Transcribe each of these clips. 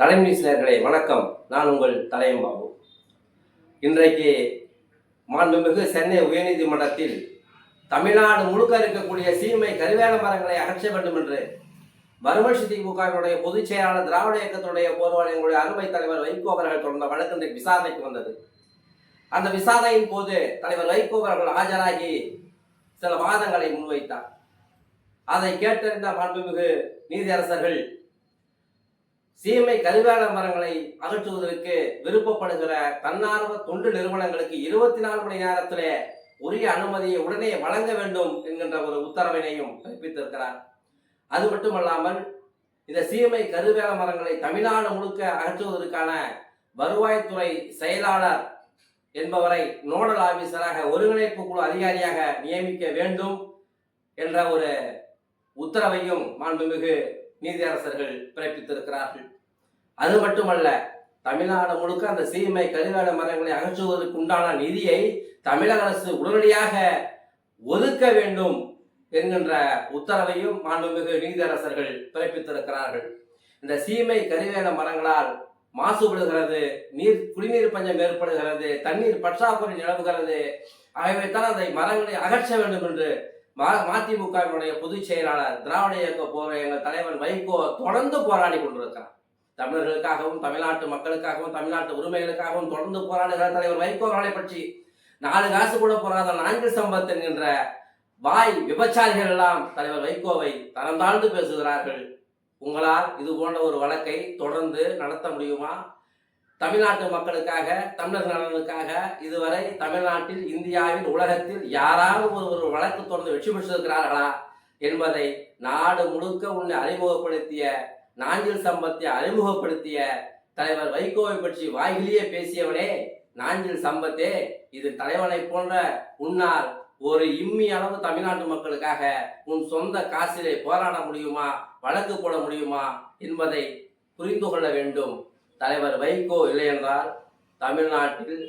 தலைமை நேயர்களே வணக்கம். நான் உங்கள் தலையம் பாபு. இன்றைக்கு மாண்புமிகு சென்னை உயர்நீதிமன்றத்தில் தமிழ்நாடு முழுக்க இருக்கக்கூடிய சீமை கருவேல மரங்களை அகற்ற வேண்டும் என்று மறுமலர்ச்சி திமுகவினுடைய பொதுச் செயலாளர் திராவிட இயக்கத்துடைய போர்வாளிகளுடைய அருமை தலைவர் வைகோ அவர்கள் தொடர்ந்த வழக்கு இன்றைக்கு விசாரணைக்கு வந்தது. அந்த விசாரணையின் போது தலைவர் வைகோ அவர்கள் ஆஜராகி சில வாதங்களை முன்வைத்தார். அதை கேட்டறிந்த மாண்புமிகு நீதியரசர்கள் சீமை கருவேல மரங்களை அகற்றுவதற்கு விருப்பப்படுகிற தன்னார்வ தொண்டு நிறுவனங்களுக்கு 24 மணி நேரத்திலே உரிய அனுமதியை உடனே வழங்க வேண்டும் என்கின்ற ஒரு உத்தரவினையும் பிறப்பித்திருக்கிறார். அது மட்டுமல்லாமல் இந்த சீமை கருவேல மரங்களை தமிழ்நாடு முழுக்க அகற்றுவதற்கான வருவாய்த்துறை செயலாளர் என்பவரை நோடல் ஆபீசராக ஒருங்கிணைப்பு குழு அதிகாரியாக நியமிக்க வேண்டும் என்ற ஒரு உத்தரவையும் மாண்புமிகு நீதியரசர்கள் பிறப்பித்திருக்கிறார்கள். அது மட்டுமல்ல, தமிழ்நாடு முழுக்க அந்த சீமை கருவேல மரங்களை அகற்றுவதற்கு உண்டான நிதியை தமிழக அரசு உடனடியாக ஒதுக்க வேண்டும் என்கின்ற உத்தரவையும் மாண்புமிகு நீதியரசர்கள் பிறப்பித்திருக்கிறார்கள். இந்த சீமை கருவேல மரங்களால் மாசுபடுகிறது, குடிநீர் பஞ்சம் ஏற்படுகிறது, தண்ணீர் பற்றாக்குறை நிலவுகிறது. ஆகவேத்தான் அந்த மரங்களை அகற்ற வேண்டும் என்று மதிமுகவினுடைய பொதுச் செயலாளர் திராவிட இயக்க எங்கள் தலைவன் வைகோ தொடர்ந்து போராடி கொண்டிருக்கிறார். தமிழர்களுக்காகவும் தமிழ்நாட்டு மக்களுக்காகவும் தமிழ்நாட்டு உரிமைகளுக்காகவும் தொடர்ந்து போராடுகிற தலைவர் வைகோ அவர்களை பற்றி 4 காசு கூட போராத நான்கில் சம்பத் என்கின்ற வாய் விபச்சாரிகள் எல்லாம் தலைவர் வைகோவை தரம் தாழ்ந்து பேசுகிறார்கள். உங்களால் இது போன்ற ஒரு வழக்கை தொடர்ந்து நடத்த முடியுமா? தமிழ்நாட்டு மக்களுக்காக தமிழர் நலனுக்காக இதுவரை தமிழ்நாட்டில் இந்தியாவில் உலகத்தில் யாராவது ஒரு வழக்கு தொடர்ந்து வெற்றி பெற்றிருக்கிறார்களா என்பதை நாடு முழுக்க உன்னை அறிமுகப்படுத்திய நாஞ்சில் சம்பத்தை அறிமுகப்படுத்திய தலைவர் வைகோவை பற்றி வாயிலேயே பேசியவனே நாஞ்சில் சம்பத்தே, இது தலைவனை போன்ற உன்னால் ஒரு இம்மி அளவு தமிழ்நாட்டு மக்களுக்காக உன் சொந்த காசிலே போராட முடியுமா, வழக்கு போட முடியுமா என்பதை புரிந்து கொள்ள வேண்டும். தலைவர் வைகோ இல்லை என்றால் தமிழ்நாட்டில்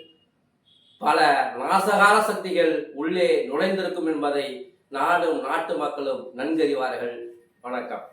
பல நாசகார சக்திகள் உள்ளே நுழைந்திருக்கும் என்பதை நாடும் நாட்டு மக்களும் நன்கறிவார்கள். வணக்கம்.